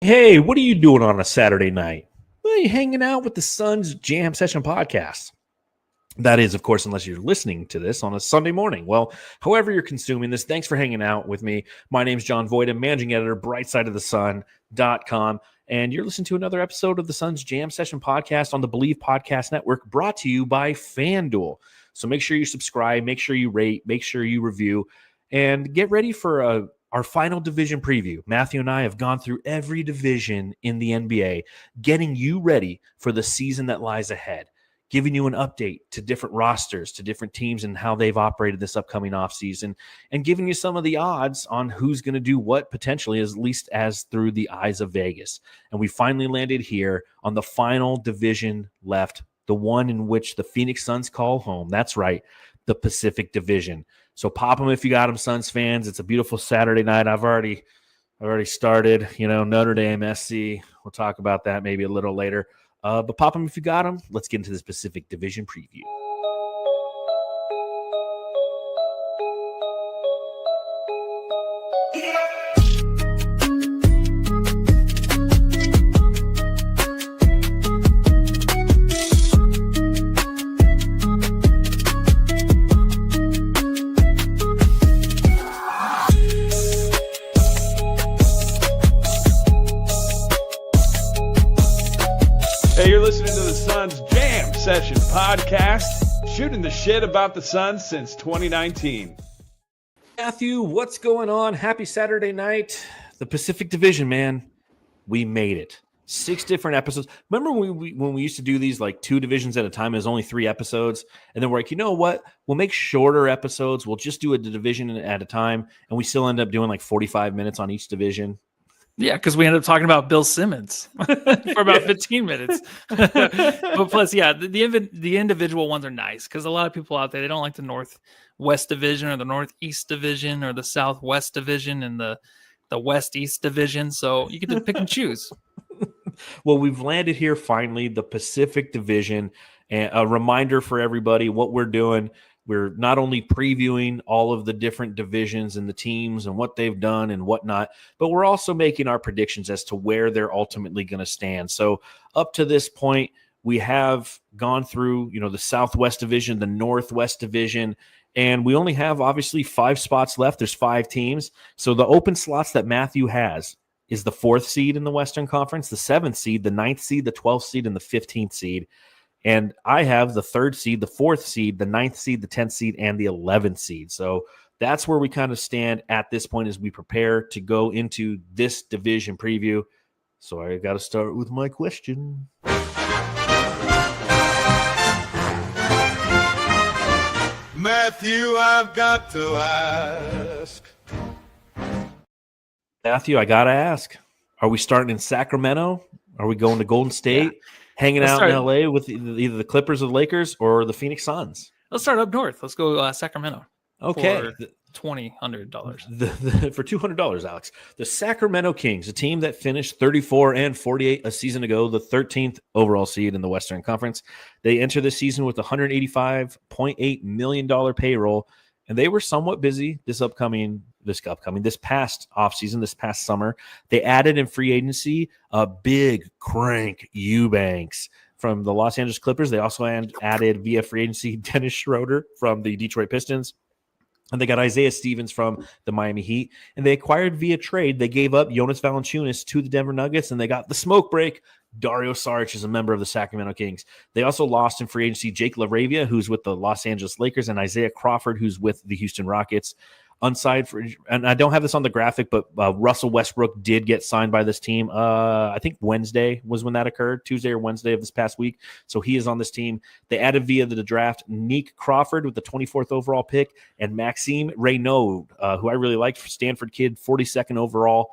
Hey, what are you doing on a Saturday night? Well, you're hanging out with the Suns Jam Session podcast. That is, of course, unless you're listening to this on a Sunday morning. Well, however you're consuming this, thanks for hanging out with me. My name's John Voigt. I'm managing editor, brightsideofthesun.com. And you're listening to another episode of the Suns Jam Session podcast on the BLEAV Podcast Network, brought to you by FanDuel. So make sure you subscribe, make sure you rate, make sure you review, and get ready for our final division preview. Matthew and I have gone through every division in the NBA, getting you ready for the season that lies ahead, giving you an update to different rosters, to different teams and how they've operated this upcoming offseason, and giving you some of the odds on who's going to do what potentially, at least as through the eyes of Vegas. And we finally landed here on the final division left, the one in which the Phoenix Suns call home. That's right, the Pacific Division. So pop them if you got them, Suns fans. It's a beautiful Saturday night. I've already started, Notre Dame, SC. We'll talk about that maybe a little later. But pop them if you got them. Let's get into this Pacific Division preview. Session podcast, shooting the shit about the Suns since 2019. Matthew, what's going on? Happy Saturday night. The Pacific Division, man. We made it. 6 different episodes. Remember when we used to do these like 2 divisions at a time? There's only 3 episodes. And then we're like, you know what? We'll make shorter episodes. We'll just do a division at a time. And we still end up doing like 45 minutes on each division. Yeah, because we ended up talking about Bill Simmons for about 15 minutes. But plus, yeah, the individual ones are nice because a lot of people out there, they don't like the Northwest Division or the Northeast Division or the Southwest Division and the West-East Division. So you get to pick and choose. Well, we've landed here finally, the Pacific Division. And a reminder for everybody what we're doing. We're not only previewing all of the different divisions and the teams and what they've done and whatnot, but we're also making our predictions as to where they're ultimately going to stand. So up to this point, we have gone through, the Southwest Division, the Northwest Division, and we only have obviously 5 spots left. There's 5 teams. So the open slots that Matthew has is the 4th seed in the Western Conference, the 7th seed, the 9th seed, the 12th seed, and the 15th seed. And I have the 3rd seed, the 4th seed, the 9th seed, the 10th seed, and the 11th seed. So that's where we kind of stand at this point as we prepare to go into this division preview. So I got to start with my question. Matthew, I've got to ask. Matthew, I got to ask. Are we starting in Sacramento? Are we going to Golden State? Yeah. Hanging out in LA with either the Clippers or the Lakers or the Phoenix Suns? Let's start up north. Let's go Sacramento. Okay. For $200. For $200, Alex. The Sacramento Kings, a team that finished 34-48 a season ago, the 13th overall seed in the Western Conference. They enter this season with $185.8 million payroll, and they were somewhat busy this past offseason, this past summer. They added in free agency a big crank Eubanks from the Los Angeles Clippers. They also added via free agency Dennis Schroeder from the Detroit Pistons. And they got Isaiah Stevens from the Miami Heat. And they acquired via trade. They gave up Jonas Valanciunas to the Denver Nuggets, and they got the smoke break. Dario Saric is a member of the Sacramento Kings. They also lost in free agency Jake LaRavia, who's with the Los Angeles Lakers, and Isaiah Crawford, who's with the Houston Rockets. And I don't have this on the graphic, but Russell Westbrook did get signed by this team. I think Wednesday was when that occurred, Tuesday or Wednesday of this past week. So he is on this team. They added via the draft Nick Crawford with the 24th overall pick and Maxime Reynaud, who I really liked, Stanford kid, 42nd overall.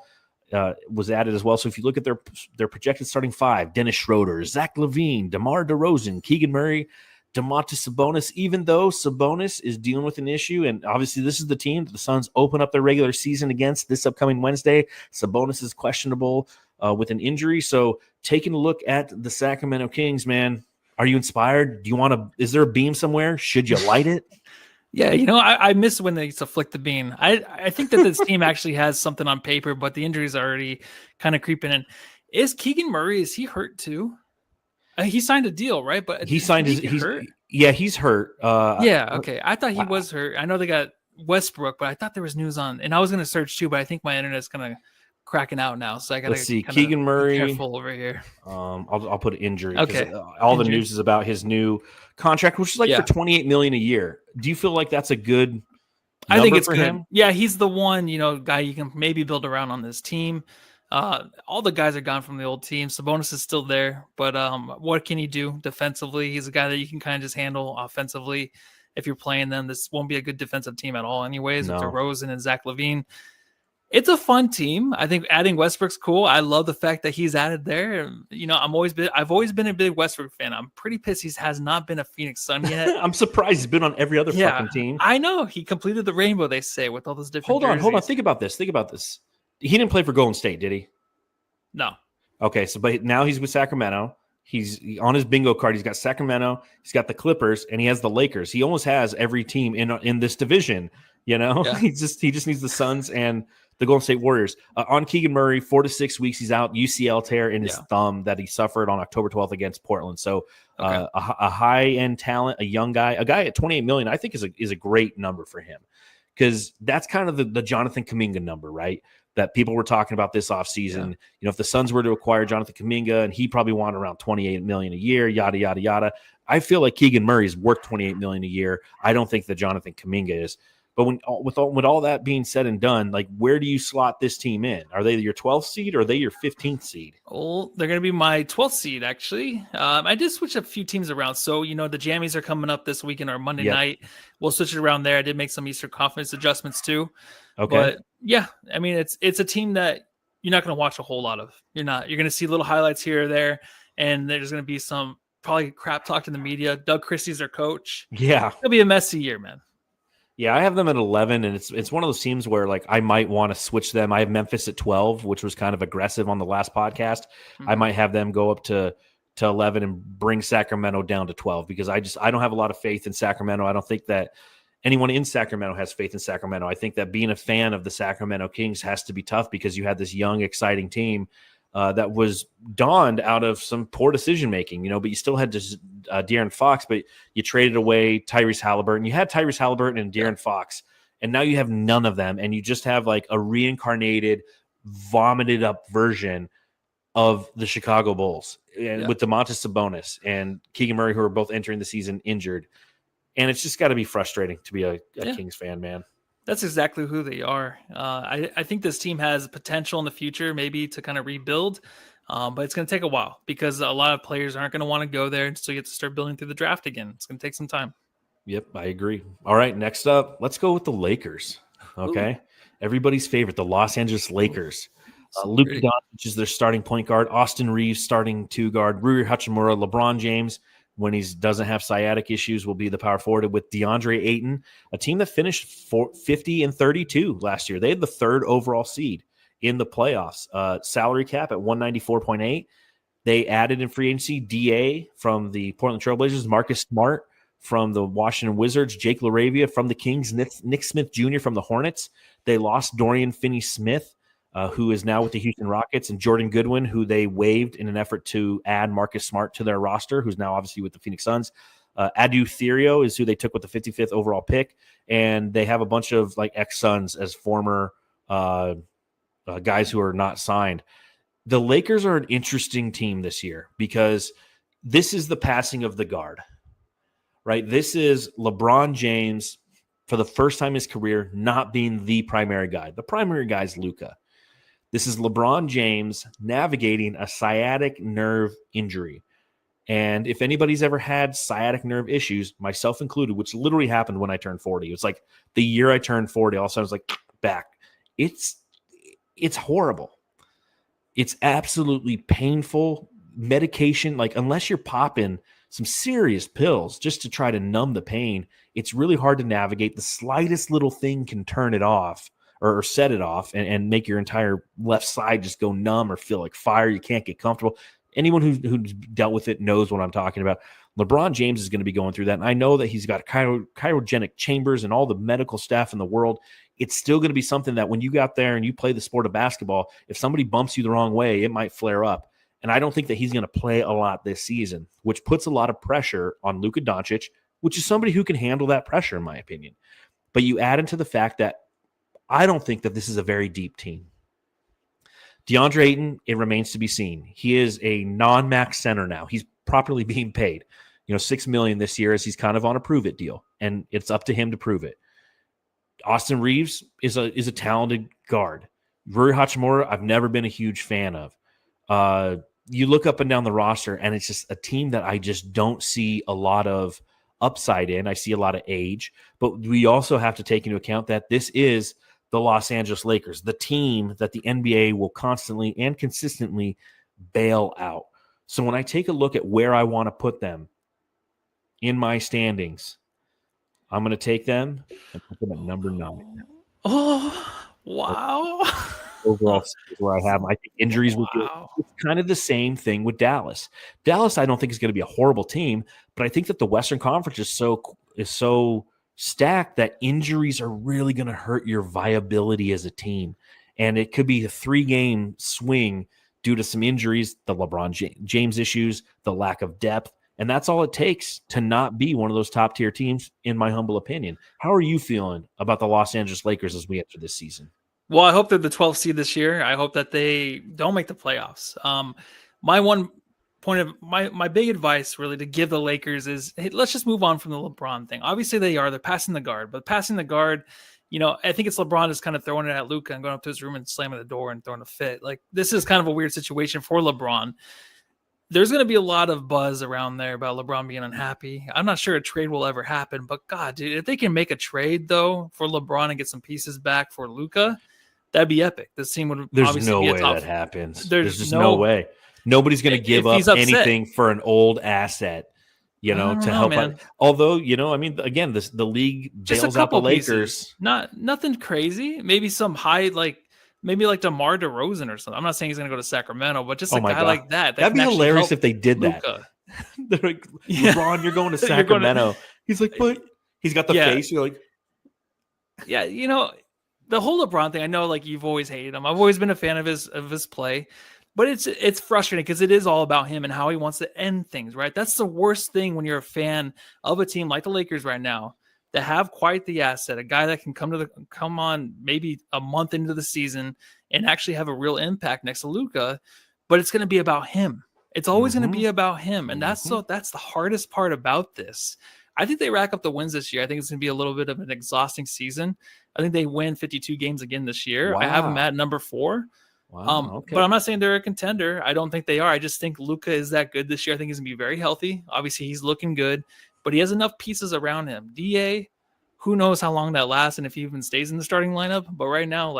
Was added as well. So if you look at their projected starting 5, Dennis Schroeder, Zach LaVine, DeMar DeRozan, Keegan Murray, Domantas Sabonis, even though Sabonis is dealing with an issue, and obviously this is the team that the Suns open up their regular season against this upcoming Wednesday. Sabonis is questionable with an injury. So taking a look at the Sacramento Kings, man, are you inspired? Do you want to – is there a beam somewhere? Should you light it? Yeah, I miss when they used to flick the bean. I think that this team actually has something on paper, but the injuries are already kind of creeping in. Is Keegan Murray, is he hurt too? He signed a deal, right? But He signed did he his. get hurt? He's hurt. Yeah, okay. I thought he was hurt. I know they got Westbrook, but I thought there was news on, and I was gonna search too, but I think my internet's gonna cracking out now, so I gotta Let's see. Keegan Murray. be careful over here. I'll put injury. Okay. All the news is about his new contract, which is like for $28 million a year. Do you feel like that's a good? I think it's for good. him? Yeah, he's the one guy you can maybe build around on this team. All the guys are gone from the old team. Sabonis is still there, but what can he do defensively? He's a guy that you can kind of just handle offensively. If you're playing them, this won't be a good defensive team at all anyways. No. With DeRozan and Zach LaVine. It's a fun team. I think adding Westbrook's cool. I love the fact that he's added there. I've always been a big Westbrook fan. I'm pretty pissed he has not been a Phoenix Sun yet. I'm surprised he's been on every other fucking team. I know. He completed the rainbow, they say, with all those different Hold on. Think about this. He didn't play for Golden State, did he? No. Okay, but now he's with Sacramento. He's on his bingo card. He's got Sacramento. He's got the Clippers, and he has the Lakers. He almost has every team in this division. Yeah. He just needs the Suns and the Golden State Warriors. On Keegan Murray, 4 to 6 weeks, he's out. UCL tear in his thumb that he suffered on October 12th against Portland. So a high-end talent, a young guy, a guy at $28 million, I think is a great number for him, because that's kind of the Jonathan Kuminga number, right? That people were talking about this offseason. Yeah. If the Suns were to acquire Jonathan Kuminga, and he probably wanted around $28 million a year, yada, yada, yada. I feel like Keegan Murray is worth $28 million a year. I don't think that Jonathan Kuminga is. But with all that being said and done, like, where do you slot this team in? Are they your 12th seed or are they your 15th seed? Oh, they're going to be my 12th seed, actually. I did switch a few teams around. So, the Jammies are coming up this weekend or Monday night. We'll switch it around there. I did make some Eastern Conference adjustments too. Okay. But yeah, I mean, it's a team that you're not going to watch a whole lot of. You're going to see little highlights here or there, and there's going to be some probably crap talk in the media. Doug Christie's their coach. Yeah. It'll be a messy year, man. Yeah, I have them at 11, and it's one of those teams where, like, I might want to switch them. I have Memphis at 12, which was kind of aggressive on the last podcast. Mm-hmm. I might have them go up to 11 and bring Sacramento down to 12, because I don't have a lot of faith in Sacramento. I don't think that anyone in Sacramento has faith in Sacramento. I think that being a fan of the Sacramento Kings has to be tough, because you had this young, exciting team that was dawned out of some poor decision-making, but you still had De'Aaron Fox, but you traded away Tyrese Halliburton. You had Tyrese Halliburton and De'Aaron Fox, and now you have none of them, and you just have like a reincarnated, vomited up version of the Chicago Bulls, and with Domantas Sabonis and Keegan Murray, who are both entering the season injured. And it's just got to be frustrating to be a Kings fan, man. That's exactly who they are. I think this team has potential in the future, maybe to kind of rebuild, but it's going to take a while, because a lot of players aren't going to want to go there, so you have to start building through the draft again. It's going to take some time. Yep, I agree. All right, next up, let's go with the Lakers. Okay, Ooh. Everybody's favorite, the Los Angeles Lakers. Luka Doncic is their starting point guard. Austin Reeves starting 2 guard. Rui Hachimura, LeBron James, when he doesn't have sciatic issues, will be the power forward with DeAndre Ayton, a team that finished 50-32 last year. They had the 3rd overall seed in the playoffs. Salary cap at $194.8. They added in free agency DA from the Portland Trailblazers, Marcus Smart from the Washington Wizards, Jake LaRavia from the Kings, Nick Smith Jr. from the Hornets. They lost Dorian Finney-Smith, who is now with the Houston Rockets, and Jordan Goodwin, who they waived in an effort to add Marcus Smart to their roster, who's now obviously with the Phoenix Suns. Adu Therio is who they took with the 55th overall pick, and they have a bunch of like ex-Suns as former guys who are not signed. The Lakers are an interesting team this year, because this is the passing of the guard, right? This is LeBron James, for the first time in his career, not being the primary guy. The primary guy is Luka. This is LeBron James navigating a sciatic nerve injury. And if anybody's ever had sciatic nerve issues, myself included, which literally happened when I turned 40. It's like the year I turned 40, all of a sudden I was like, back. It's horrible. It's absolutely painful. Medication, like, unless you're popping some serious pills just to try to numb the pain, it's really hard to navigate. The slightest little thing can turn it off, or set it off, and make your entire left side just go numb or feel like fire. You can't get comfortable. Anyone who's dealt with it knows what I'm talking about. LeBron James is going to be going through that. And I know that he's got cryogenic chambers and all the medical staff in the world. It's still going to be something that when you got there and you play the sport of basketball, if somebody bumps you the wrong way, it might flare up. And I don't think that he's going to play a lot this season, which puts a lot of pressure on Luka Doncic, which is somebody who can handle that pressure, in my opinion. But you add into the fact that I don't think that this is a very deep team. DeAndre Ayton, it remains to be seen. He is a non-max center now. He's properly being paid, $6 million this year, as he's kind of on a prove-it deal, and it's up to him to prove it. Austin Reeves is a talented guard. Rui Hachimura, I've never been a huge fan of. You look up and down the roster, and it's just a team that I just don't see a lot of upside in. I see a lot of age, but we also have to take into account that this is the Los Angeles Lakers, the team that the NBA will constantly and consistently bail out. So when I take a look at where I want to put them in my standings, I'm going to take them and put them at number 9. Oh, wow. Overall is where I have them. I think injuries will do. It's kind of the same thing with Dallas. Dallas, I don't think is going to be a horrible team, but I think that the Western Conference is so stacked that injuries are really going to hurt your viability as a team. And it could be a 3-game swing due to some injuries, the LeBron James issues, the lack of depth. And that's all it takes to not be one of those top-tier teams, in my humble opinion. How are you feeling about the Los Angeles Lakers as we enter this season? Well, I hope they're the 12th seed this year. I hope that they don't make the playoffs. My one point of my big advice really to give the Lakers is, hey, let's just move on from the LeBron thing. Obviously they're passing the guard, but passing the guard, I think it's LeBron just kind of throwing it at Luka and going up to his room and slamming the door and throwing a fit. Like, this is kind of a weird situation for LeBron. There's going to be a lot of buzz around there about LeBron being unhappy. I'm not sure a trade will ever happen, but God, dude, if they can make a trade though for LeBron and get some pieces back for Luka, that'd be epic. This team would There's no way that happens. There's just no way. Nobody's going to give up anything for an old asset, to help out. Although, again, the league bails out the Lakers. Pieces. Nothing crazy. Maybe some high, maybe like DeMar DeRozan or something. I'm not saying he's going to go to Sacramento, but just a guy like that. That'd be hilarious if they did that. They're like, LeBron, you're going to Sacramento. He's like, but he's got the face. You're like, yeah, the whole LeBron thing. I know, you've always hated him. I've always been a fan of his play. But it's frustrating because it is all about him and how he wants to end things, right? That's the worst thing when you're a fan of a team like the Lakers right now that have quite the asset, a guy that can come on maybe a month into the season and actually have a real impact next to Luka, but it's going to be about him. It's always going to be about him, and that's the hardest part about this. I think they rack up the wins this year. I think it's going to be a little bit of an exhausting season. I think they win 52 games again this year. Wow. I have them at number 4. Wow, okay. But I'm not saying they're a contender. I don't think they are. I just think Luka is that good this year. I think he's going to be very healthy. Obviously, he's looking good, but he has enough pieces around him. DA, who knows how long that lasts and if he even stays in the starting lineup. But right now,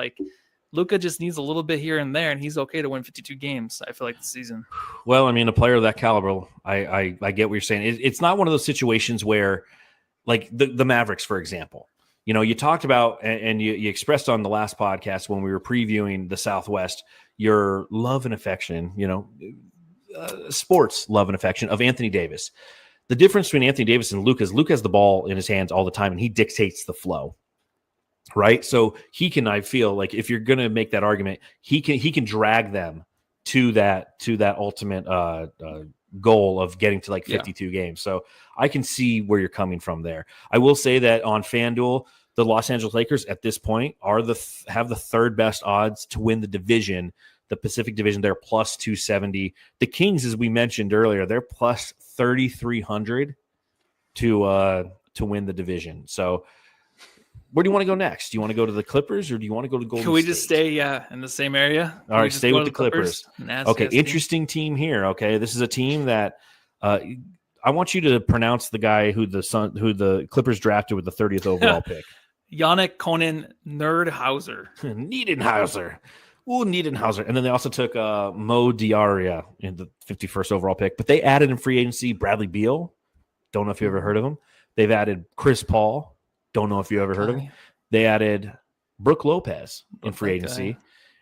Luka just needs a little bit here and there, and he's okay to win 52 games, I feel like, this season. Well, a player of that caliber, I get what you're saying. It's not one of those situations where, the Mavericks, for example, you talked about and you expressed on the last podcast when we were previewing the Southwest your love and affection, sports love and affection of Anthony Davis. The difference between Anthony Davis and Luka is Luka has the ball in his hands all the time and he dictates the flow, right? So he can, I feel like, if you're going to make that argument, he can drag them to that ultimate goal of getting to 52 games. So I can see where you're coming from there. I will say that on FanDuel, the Los Angeles Lakers at this point have the third best odds to win the division, the Pacific Division. They're plus 270. The Kings, as we mentioned earlier, they're plus 3,300 to win the division. So where do you want to go next? Do you want to go to the Clippers or do you want to go to Golden State? Can we just stay in the same area? All right, stay with the Clippers. Okay, interesting team here. Okay, this is a team that I want you to pronounce the guy who the Clippers drafted with the 30th overall pick. Yannick Conan Nerdhauser. Niedenhauser. Ooh, Niedenhauser. And then they also took Mo Diarra in the 51st overall pick. But they added in free agency Bradley Beal. Don't know if you ever heard of him. They've added Chris Paul. Don't know if you ever heard of him. They added Brooke Lopez in free agency.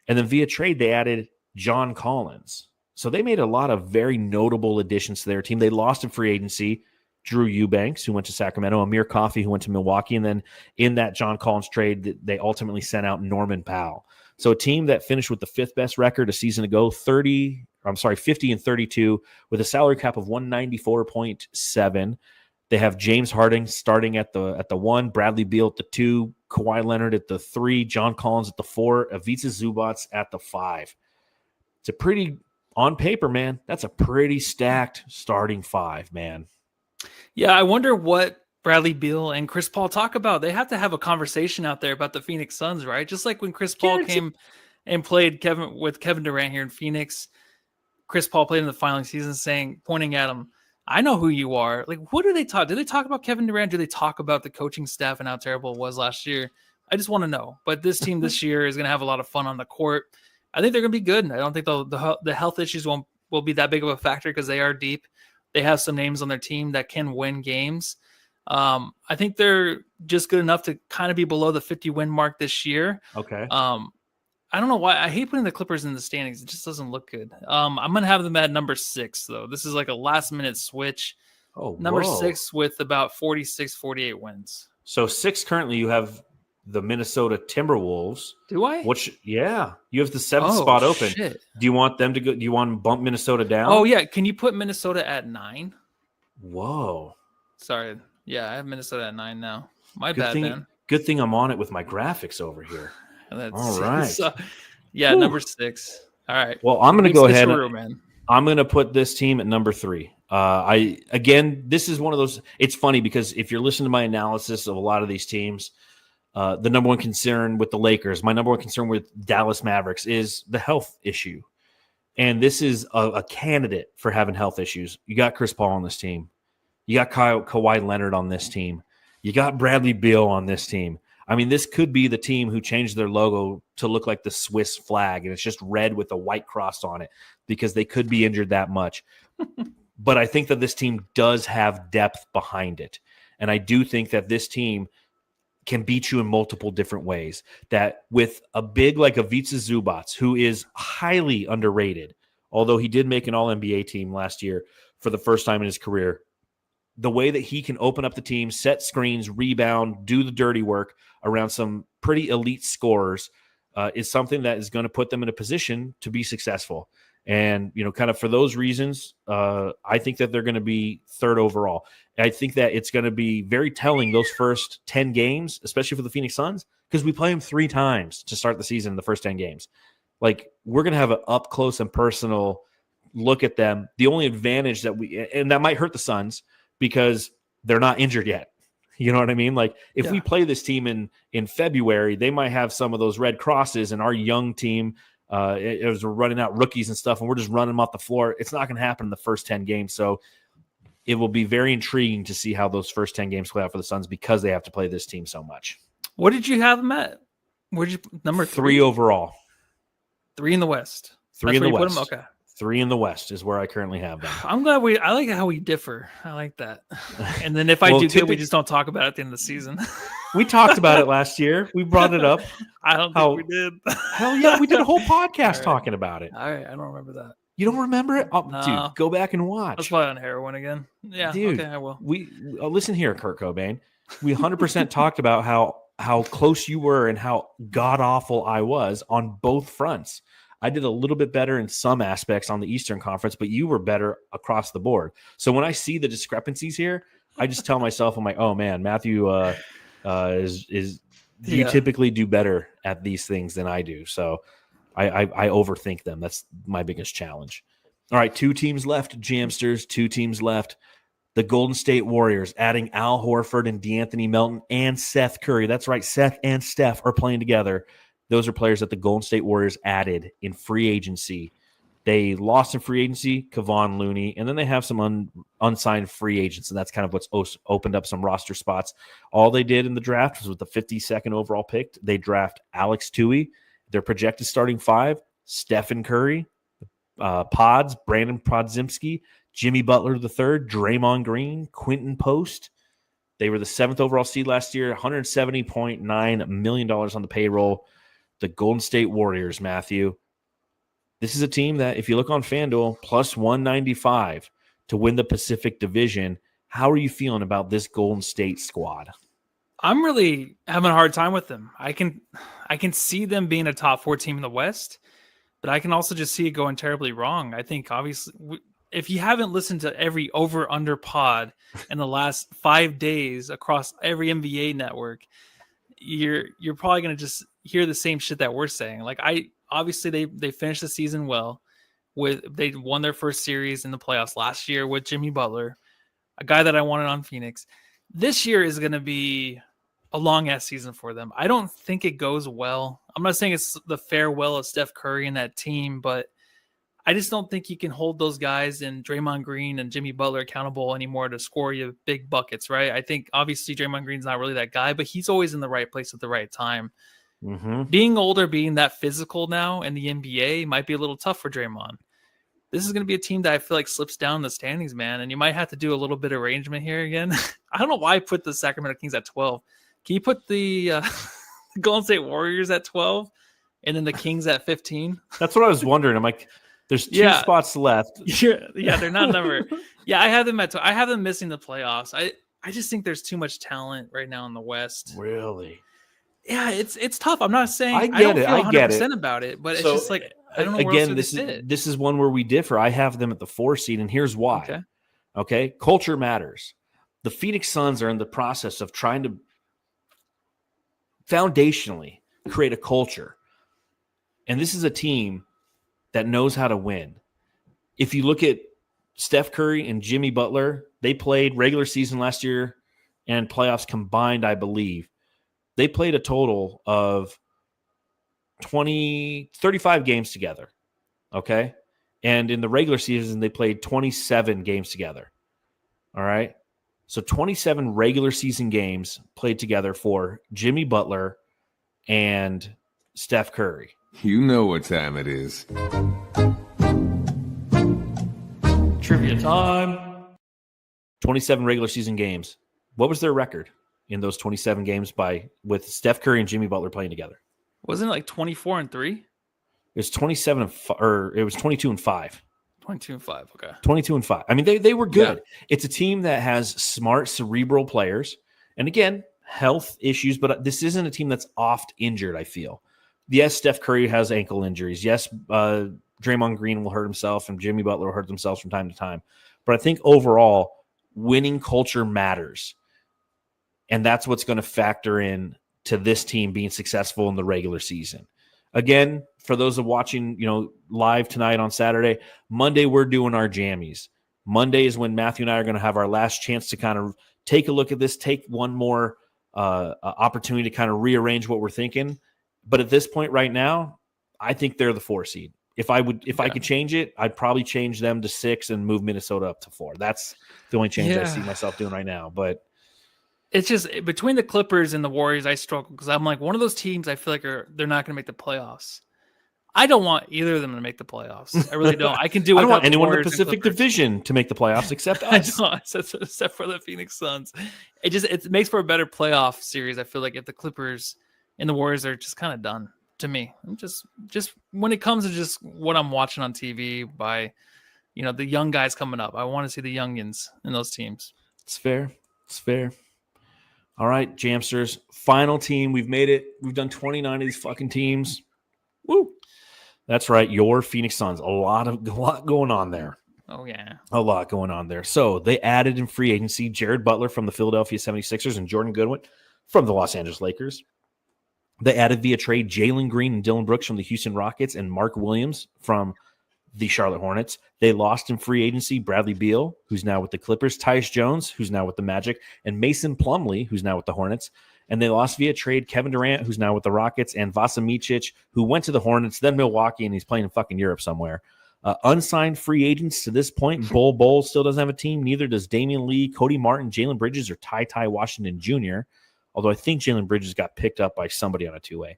And then via trade, they added John Collins. So they made a lot of very notable additions to their team. They lost in free agency Drew Eubanks, who went to Sacramento, Amir Coffey, who went to Milwaukee, and then in that John Collins trade, they ultimately sent out Norman Powell. So a team that finished with the 5th best record a season ago, 50-32, with a salary cap of 194.7. They have James Harden starting at the 1, Bradley Beal at the 2, Kawhi Leonard at the 3, John Collins at the 4, Ivica Zubac at the 5. It's a pretty, on paper, man, that's a pretty stacked starting 5, man. Yeah, I wonder what Bradley Beal and Chris Paul talk about. They have to have a conversation out there about the Phoenix Suns, right? Just like when Chris Paul came and played Kevin Durant here in Phoenix. Chris Paul played in the final season pointing at him, I know who you are. Like, what do they talk? Do they talk about Kevin Durant? Do they talk about the coaching staff and how terrible it was last year? I just want to know. But this team this year is going to have a lot of fun on the court. I think they're going to be good. I don't think the health issues will be that big of a factor because they are deep. They have some names on their team that can win games. I think they're just good enough to kind of be below the 50-win mark this year. Okay. I don't know why. I hate putting the Clippers in the standings. It just doesn't look good. I'm going to have them at number 6, though. This is like a last-minute switch. Number 6 with about 46, 48 wins. So 6 currently you have the Minnesota Timberwolves. Do I? Yeah. You have the 7th spot open. Shit. Do you want them to go? Do you want to bump Minnesota down? Oh, yeah. Can you put Minnesota at 9? Whoa. Sorry. Yeah, I have Minnesota at 9 now. My bad, man. Good thing I'm on it with my graphics over here. All right. Yeah, number 6. All right. Well, I'm going to go ahead. Man. I'm going to put this team at number 3. This is one of those. It's funny because if you're listening to my analysis of a lot of these teams, the number one concern with the Lakers, my number one concern with Dallas Mavericks is the health issue. And this is a candidate for having health issues. You got Chris Paul on this team. You got Kawhi Leonard on this team. You got Bradley Beal on this team. I mean, this could be the team who changed their logo to look like the Swiss flag, and it's just red with a white cross on it because they could be injured that much. But I think that this team does have depth behind it. And I do think that this team can beat you in multiple different ways. That with a big like Ivica Zubac, who is highly underrated, although he did make an All-NBA team last year for the first time in his career, the way that he can open up the team, set screens, rebound, do the dirty work around some pretty elite scorers is something that is going to put them in a position to be successful. And, kind of for those reasons, I think that they're going to be 3rd overall. I think that it's going to be very telling those first 10 games, especially for the Phoenix Suns, because we play them 3 times to start the season in the first 10 games. Like, we're going to have an up close and personal look at them. The only advantage and that might hurt the Suns because they're not injured yet. You know what I mean? Like, if we play this team in February, they might have some of those red crosses, and our young team, as we're running out rookies and stuff, and we're just running them off the floor. It's not going to happen in the first 10 games. So it will be very intriguing to see how those first 10 games play out for the Suns because they have to play this team so much. What did you have them at? Where'd you number 3 overall? 3 in the West. 3 in the West. Put them? Okay. 3 in the West is where I currently have them. I'm glad I like how we differ. I like that. And then if I do good, we just don't talk about it at the end of the season. We talked about it last year. We brought it up. I don't think we did. Hell yeah, we did a whole podcast talking about it. All right, I don't remember that. You don't remember it? Oh, no. Dude, go back and watch. I was probably on heroin again. Yeah, dude, okay, I will. Listen here, Kurt Cobain. We 100% talked about how close you were and how god-awful I was on both fronts. I did a little bit better in some aspects on the Eastern Conference, but you were better across the board. So when I see the discrepancies here, I just tell myself, I'm like, oh man, Matthew you typically do better at these things than I do. So I overthink them. That's my biggest challenge. All right, 2 teams left, Jamsters, 2 teams left. The Golden State Warriors adding Al Horford and DeAnthony Melton and Seth Curry. That's right, Seth and Steph are playing together. Those are players that the Golden State Warriors added in free agency. They lost in free agency, Kevon Looney, and then they have some unsigned free agents, and that's kind of what's opened up some roster spots. All they did in the draft was with the 52nd overall pick, they draft Alex Tui. Their projected starting 5, Stephen Curry, Pods, Brandon Podziemski, Jimmy Butler III, Draymond Green, Quentin Post. They were the 7th overall seed last year, $170.9 million on the payroll. The Golden State Warriors, Matthew, This is a team that, if you look on FanDuel, plus 195 to win the Pacific Division. How are you feeling about this Golden State squad? I'm really having a hard time with them. I can see them being a top 4 team in the West, but I can also just see it going terribly wrong. I think, obviously, if you haven't listened to every over-under pod in the last 5 days across every NBA network, you're probably going to just hear the same shit that we're saying. Like, obviously they finished the season well. They won their first series in the playoffs last year with Jimmy Butler, a guy that I wanted on Phoenix. This year is going to be a long-ass season for them. I don't think it goes well. I'm not saying it's the farewell of Steph Curry and that team, but I just don't think you can hold those guys and Draymond Green and Jimmy Butler accountable anymore to score you big buckets, right? I think, obviously, Draymond Green's not really that guy, but he's always in the right place at the right time. Mm-hmm. Being older, being that physical now in the NBA might be a little tough for Draymond. This is going to be a team that I feel like slips down the standings, man, and you might have to do a little bit of arrangement here again. I don't know why I put the Sacramento Kings at 12. Can you put the Golden State Warriors at 12 and then the Kings at 15? That's what I was wondering. I'm like, there's 2 spots left. Yeah, they're not numbered. Yeah, I have them at 12. I have them missing the playoffs. I just think there's too much talent right now in the West. Really? Yeah, it's tough. I'm not saying I don't get feel it. 100% about it, but it's just like, I don't know where again, else fit. this is one where we differ. I have them at the 4 seed, and here's why. Okay? Culture matters. The Phoenix Suns are in the process of trying to foundationally create a culture. And this is a team that knows how to win. If you look at Steph Curry and Jimmy Butler, they played regular season last year and playoffs combined, I believe. They played a total of 35 games together, okay? And in the regular season, they played 27 games together, all right? So 27 regular season games played together for Jimmy Butler and Steph Curry. You know what time it is. Trivia time. 27 regular season games. What was their record in those 27 games with Steph Curry and Jimmy Butler playing together? Wasn't it like 24-3? It was 27 or it was 22-5. 22-5. Okay. 22-5. I mean, they were good. Yeah. It's a team that has smart, cerebral players, and again, health issues. But this isn't a team that's oft injured. I feel. Yes, Steph Curry has ankle injuries. Yes, Draymond Green will hurt himself, and Jimmy Butler will hurt themselves from time to time. But I think overall, winning culture matters, and that's what's going to factor in to this team being successful in the regular season. Again, for those of watching, live tonight on Saturday, Monday we're doing our jammies. Monday is when Matthew and I are going to have our last chance to kind of take a look at this, take one more opportunity to kind of rearrange what we're thinking. But at this point right now, I think they're the 4 seed. If I could change it, I'd probably change them to 6 and move Minnesota up to 4. That's the only change I see myself doing right now. But it's just between the Clippers and the Warriors, I struggle because I'm like one of those teams I feel like they're not going to make the playoffs. I don't want either of them to make for the playoffs. I really don't. I can do. I don't want anyone in the Pacific Division to make the playoffs except us. I don't, except for the Phoenix Suns. It makes for a better playoff series. I feel like if the Clippers and the Warriors are just kind of done to me. I'm just when it comes to just what I'm watching on TV by, the young guys coming up. I want to see the youngins in those teams. It's fair. All right, Jamsters. Final team. We've made it. We've done 29 of these fucking teams. Woo. That's right. Your Phoenix Suns. A lot going on there. Oh, yeah. A lot going on there. So they added in free agency Jared Butler from the Philadelphia 76ers and Jordan Goodwin from the Los Angeles Lakers. They added via trade Jalen Green and Dylan Brooks from the Houston Rockets and Mark Williams from the Charlotte Hornets. They lost in free agency Bradley Beal, who's now with the Clippers, Tyus Jones, who's now with the Magic, and Mason Plumlee, who's now with the Hornets. And they lost via trade Kevin Durant, who's now with the Rockets, and Vasa Micic, who went to the Hornets, then Milwaukee, and he's playing in fucking Europe somewhere. Unsigned free agents to this point. Bol still doesn't have a team. Neither does Damian Lee, Cody Martin, Jalen Bridges, or Ty Washington Jr., although I think Jalen Bridges got picked up by somebody on a two-way.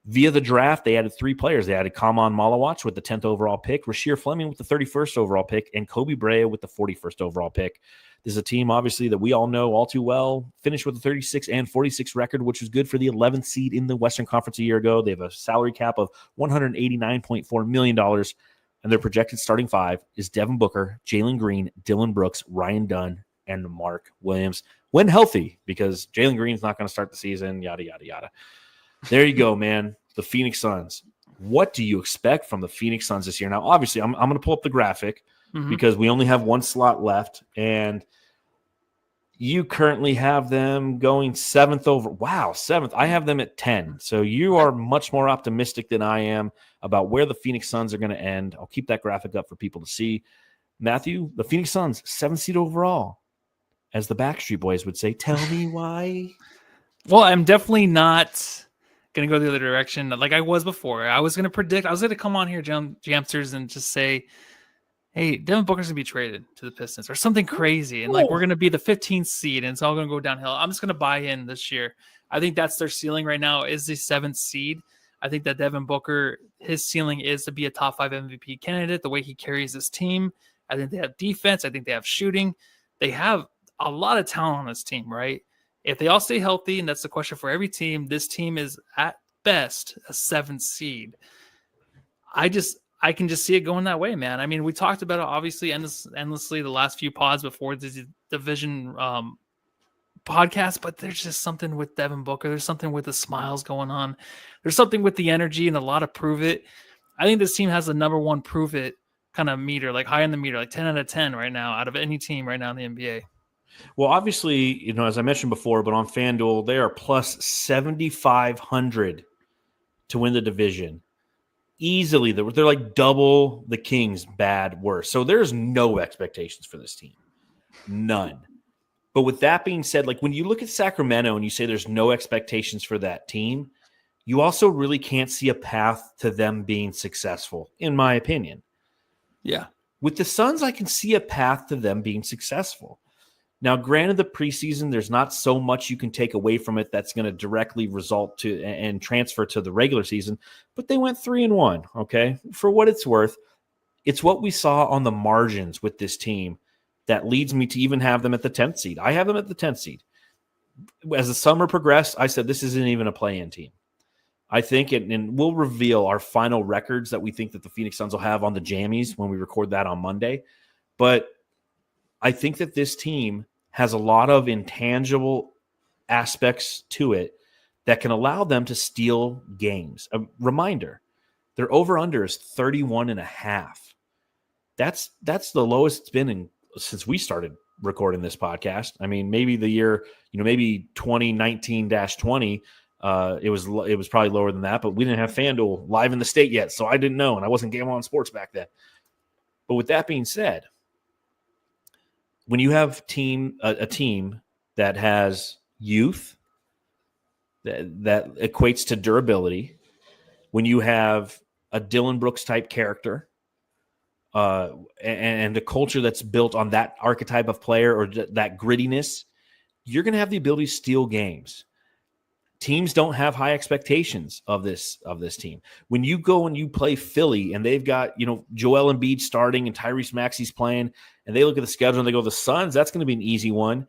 Via the draft, they added 3 players. They added Kaman Malawach with the 10th overall pick, Rasheer Fleming with the 31st overall pick, and Kobe Brea with the 41st overall pick. This is a team, obviously, that we all know all too well. Finished with a 36-46 record, which was good for the 11th seed in the Western Conference a year ago. They have a salary cap of $189.4 million, and their projected starting five is Devin Booker, Jalen Green, Dylan Brooks, Ryan Dunn, and Mark Williams, when healthy, because Jalen Green's not going to start the season, yada, yada, yada. There you go, man. The Phoenix Suns. What do you expect from the Phoenix Suns this year? Now, obviously, I'm going to pull up the graphic because we only have one slot left, and you currently have them going 7th over. Wow, 7th. I have them at 10. So you are much more optimistic than I am about where the Phoenix Suns are going to end. I'll keep that graphic up for people to see. Matthew, the Phoenix Suns, 7th seed overall. As the Backstreet Boys would say, tell me why. Well, I'm definitely not going to go the other direction like I was before. I was going to come on here, Jamsters, and just say, hey, Devin Booker's going to be traded to the Pistons or something crazy. And like, we're going to be the 15th seed and it's all going to go downhill. I'm just going to buy in this year. I think that's their ceiling right now is the 7th seed. I think that Devin Booker, his ceiling is to be a top 5 MVP candidate, the way he carries his team. I think they have defense. I think they have shooting. They have a lot of talent on this team, right? If they all stay healthy, and that's the question for every team, this team is at best a 7th seed. I can just see it going that way, man. I mean, we talked about it obviously endlessly the last few pods before the division podcast, but there's just something with Devin Booker. There's something with the smiles going on. There's something with the energy and a lot of prove it. I think this team has the number one prove it kind of meter, like high in the meter, like 10 out of 10 right now out of any team right now in the NBA. Well, obviously, as I mentioned before, but on FanDuel, they are plus 7,500 to win the division. Easily, they're like double the Kings, bad, worse. So there's no expectations for this team. None. But with that being said, like when you look at Sacramento and you say there's no expectations for that team, you also really can't see a path to them being successful, in my opinion. Yeah. With the Suns, I can see a path to them being successful. Now, granted, the preseason, there's not so much you can take away from it that's going to directly result to and transfer to the regular season, but they went 3-1, okay? For what it's worth, it's what we saw on the margins with this team that leads me to even have them at the 10th seed. I have them at the 10th seed. As the summer progressed, I said this isn't even a play-in team. I think, and we'll reveal our final records that we think that the Phoenix Suns will have on the Jammies when we record that on Monday, but I think that this team has a lot of intangible aspects to it that can allow them to steal games. A reminder, their over-under is 31.5. That's the lowest it's been since we started recording this podcast. I mean, maybe the year, maybe 2019-20, it was probably lower than that, but we didn't have FanDuel live in the state yet, so I didn't know, and I wasn't Game On Sports back then. But with that being said, when you have a team that has youth that equates to durability, when you have a Dylan Brooks type character and a culture that's built on that archetype of player or that grittiness, you're going to have the ability to steal games. Teams don't have high expectations of this team. When you go and you play Philly and they've got, Joel Embiid starting and Tyrese Maxey's playing, and they look at the schedule and they go, the Suns, that's going to be an easy one.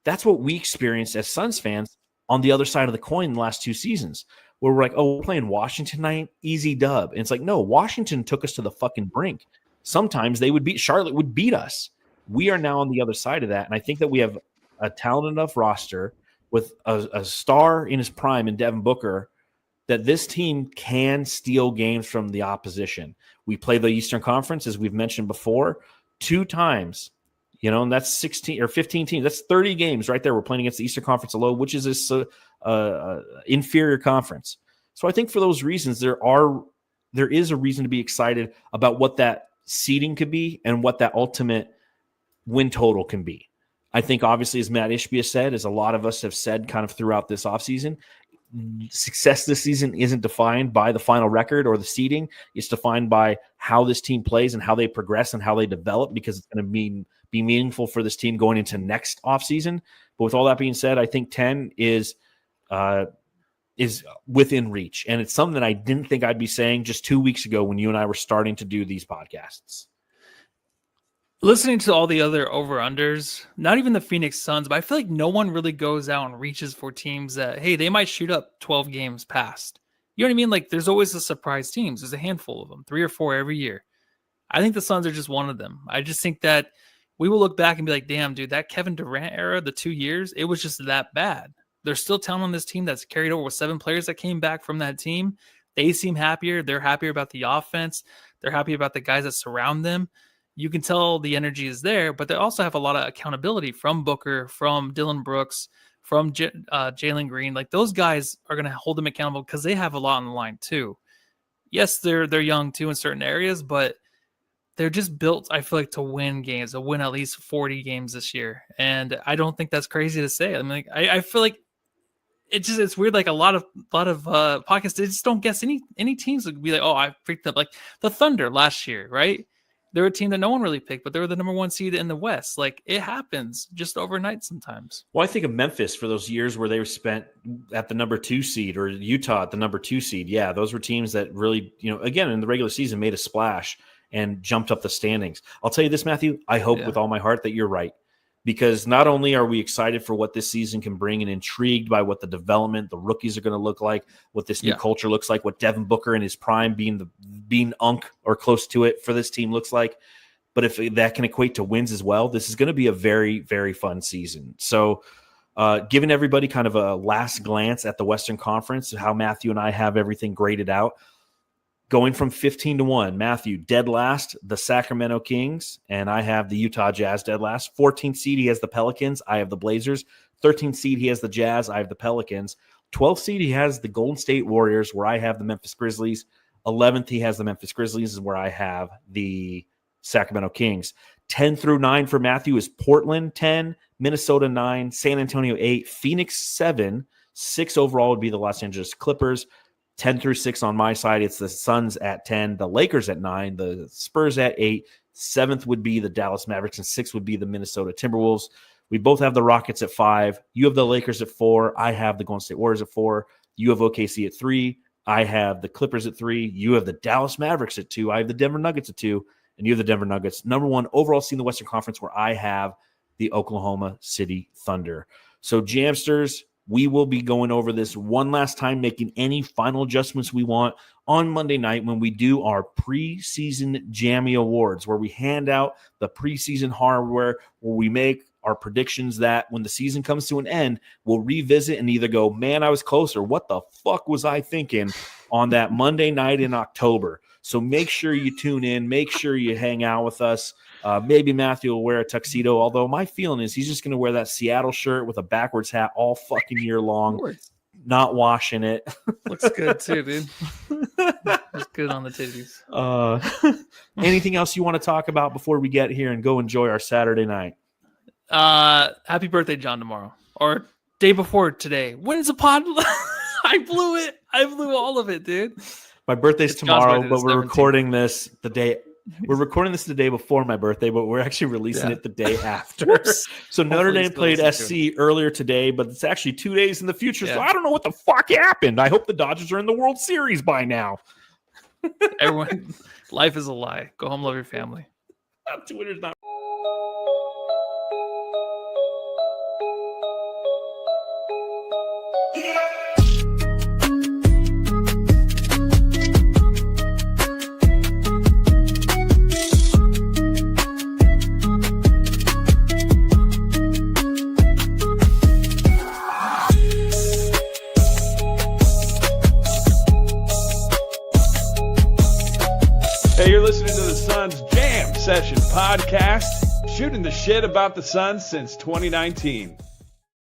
That's what we experienced as Suns fans on the other side of the coin in the last 2 seasons, where we're like, oh, we're playing Washington tonight, easy dub. And it's like, no, Washington took us to the fucking brink. Sometimes Charlotte would beat us. We are now on the other side of that. And I think that we have a talented enough roster with a star in his prime in Devin Booker, that this team can steal games from the opposition. We play the Eastern Conference, as we've mentioned before, 2 times, and that's 16 or 15 teams. That's 30 games right there. We're playing against the Eastern Conference alone, which is this inferior conference. So I think for those reasons, there is a reason to be excited about what that seeding could be and what that ultimate win total can be. I think, obviously, as Matt Ishbia said, as a lot of us have said kind of throughout this offseason, success this season isn't defined by the final record or the seeding. It's defined by how this team plays and how they progress and how they develop, because it's going to be meaningful for this team going into next offseason. But with all that being said, I think 10 is within reach. And it's something that I didn't think I'd be saying just 2 weeks ago when you and I were starting to do these podcasts. Listening to all the other over-unders, not even the Phoenix Suns, but I feel like no one really goes out and reaches for teams that, hey, they might shoot up 12 games past. You know what I mean? Like, there's always the surprise teams. There's a handful of them, 3 or 4 every year. I think the Suns are just one of them. I just think that we will look back and be like, damn, dude, that Kevin Durant era, the 2 years, it was just that bad. There's still talent on this team that's carried over with 7 players that came back from that team. They seem happier. They're happier about the offense. They're happy about the guys that surround them. You can tell the energy is there, but they also have a lot of accountability from Booker, from Dylan Brooks, from Jalen Green. Like, those guys are going to hold them accountable because they have a lot on the line too. Yes, they're young too in certain areas, but they're just built, I feel like, to win games, to win at least 40 games this year. And I don't think that's crazy to say. I mean, like, I feel like it's weird. Like, a lot of podcasts, they just don't guess any teams would be like, oh, I picked up like the Thunder last year, right? They're a team that no one really picked, but they were the number 1 seed in the West. Like, it happens just overnight sometimes. Well, I think of Memphis for those years where they were spent at the number 2 seed, or Utah at the number 2 seed. Yeah, those were teams that really, again, in the regular season made a splash and jumped up the standings. I'll tell you this, Matthew, I hope with all my heart that you're right, because not only are we excited for what this season can bring and intrigued by what the development, the rookies are going to look like, what this new culture looks like, what Devin Booker in his prime being unk or close to it for this team looks like. But if that can equate to wins as well, this is going to be a very, very fun season. So giving everybody kind of a last glance at the Western Conference, how Matthew and I have everything graded out. Going from 15-1, Matthew, dead last, the Sacramento Kings, and I have the Utah Jazz dead last. 14th seed, he has the Pelicans. I have the Blazers. 13th seed, he has the Jazz. I have the Pelicans. 12th seed, he has the Golden State Warriors, where I have the Memphis Grizzlies. 11th, he has the Memphis Grizzlies, is where I have the Sacramento Kings. 10 through 9 for Matthew is Portland 10, Minnesota 9, San Antonio 8, Phoenix 7. 6 overall would be the Los Angeles Clippers. 10 through 6 on my side, it's the Suns at 10, the Lakers at 9, the Spurs at 8, 7th would be the Dallas Mavericks, and 6th would be the Minnesota Timberwolves. We both have the Rockets at 5. You have the Lakers at 4. I have the Golden State Warriors at 4. You have OKC at 3. I have the Clippers at 3. You have the Dallas Mavericks at 2. I have the Denver Nuggets at 2. And you have the Denver Nuggets. Number 1 overall seed in the Western Conference, where I have the Oklahoma City Thunder. So, Jamsters, we will be going over this one last time, making any final adjustments we want on Monday night when we do our preseason Jammy Awards, where we hand out the preseason hardware, where we make our predictions that when the season comes to an end, we'll revisit and either go, man, I was closer. What the fuck was I thinking on that Monday night in October? So make sure you tune in. Make sure you hang out with us. Maybe Matthew will wear a tuxedo, although my feeling is he's just going to wear that Seattle shirt with a backwards hat all fucking year long, not washing it. Looks good too, dude. Looks good on the titties. Anything else you want to talk about before we get here and go enjoy our Saturday night? Happy birthday, John, tomorrow. Or day before today. When's the pod? I blew it. I blew all of it, dude. My birthday's tomorrow, but we're recording this the day. We're recording this the day before my birthday, but we're actually releasing it the day after. So Notre Dame played SC earlier today, but it's actually 2 days in the future. So I don't know what the fuck happened. I hope the Dodgers are in the World Series by now. Everyone, life is a lie. Go home, love your family. Twitter's not. Hey, you're listening to the Suns Jam Session Podcast, shooting the shit about the Suns since 2019.